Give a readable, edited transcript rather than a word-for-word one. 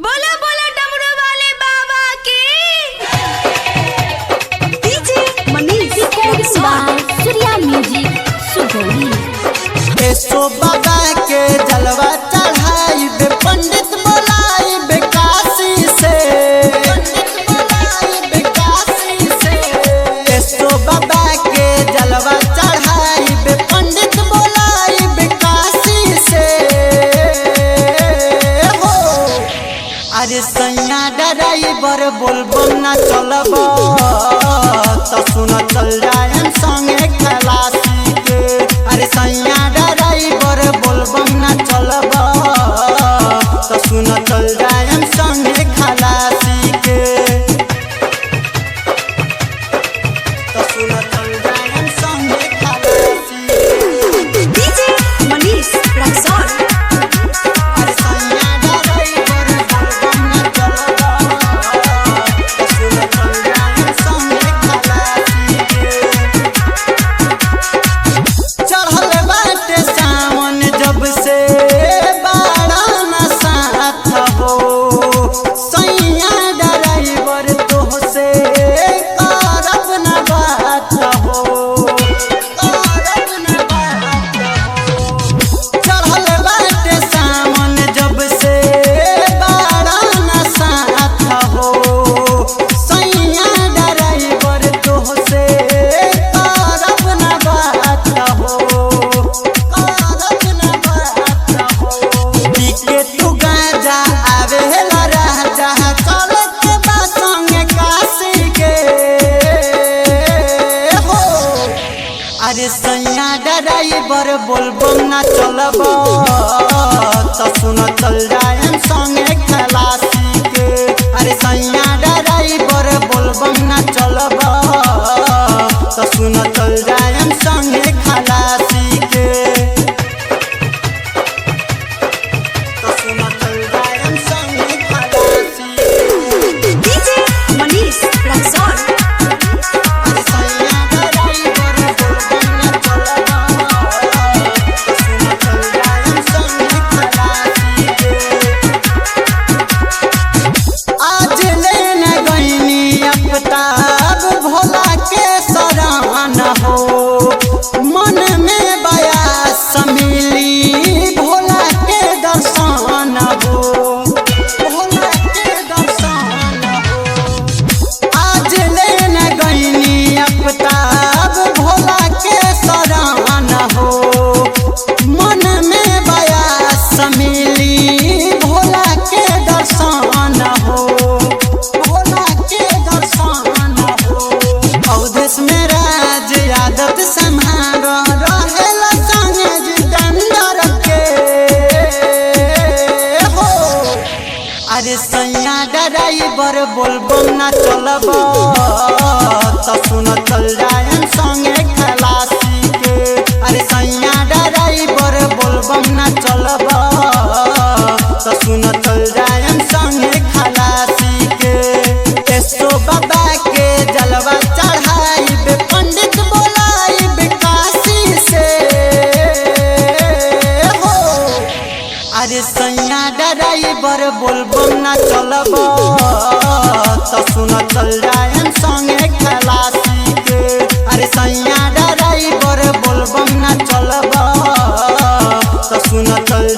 बोला बोला डमरू वाले बाबा की। DJ Manish Surya music Sugauli. एसो बाबा के जलवा चढ़ाई बे पंडित बोलाई बे काशी से, एसो बाबा के जलवा चढ़ाई बे पंडित बोलाई बे काशी से हो। अरे सैया ड्राइवर बोलबम ना चलब तो सुन चल जाए संगे खलासी के। अरे सैया ड्राइवर बोलबम ना चलब तो सुन चल जाए संगे खलासी के, तो सुन चल जाए संगे खलासी के। डीजे मनीष रक्सौल। अरे सैया ड्राइवर बोलबम ना चलब तो सुन चल जाए संगे खलासी के। चढ़ल बाटे सावन जब से बाड़ा न साथ हो, सैया ड्राइवर तोह से करब न बात हो, करब न बात हो। चढ़ल बाटे सावन जब से बाड़ा न साथ हो, सैया ड्राइवर तोह से करब न बात हो, करब न बात हो। पीके तू गाजा आवेला राजा चल के बा संगे काशी के हो। अरे सैया ड्राइवर बोलबम ना चलब तो सुन चल जाए संगे खलासी के। अरे सैया ड्राइवर बोलबम ना चलब तो सुन चल जाए संगे खलासी के, तो सुन चल जाए संगे खलासी के। डीजे मनीष रक्सौल। अरे सैया ड्राइवर बोलबम ना चलब तो सुन चल जाए संगे खलासी के। आज लेने गईनी अफ्ताब भोला के सराहन हो, मन में बयास मिली भोला के दर्शन हो, भोला के दर्शन हो। आज लेने गईनी अफ्ताब भोला के सराहन हो, मन में बयास मिली भोला के दर्शन हो, भोला के दर्शन हो। अवधेश में राज आदत संहार रहेला संगे जितेंद्र के हो। अरे सैया ड्राइवर बोलबम ना चलब तो सुन चल जाए संगे खलासी के। अरे सैया ड्राइवर बोलबम ना चलब तो सुन चल जाए संगे खलासी के। एसो बाबा के जलवा चढ़ाई बे पंडित बोलाई बे काशी से हो। अरे सैया ड्राइवर बोलबम ना चलब तो सुन चल जाए संगे खलासी के। अरे सैया ड्राइवर बोलबम ना चलब तो सुन चल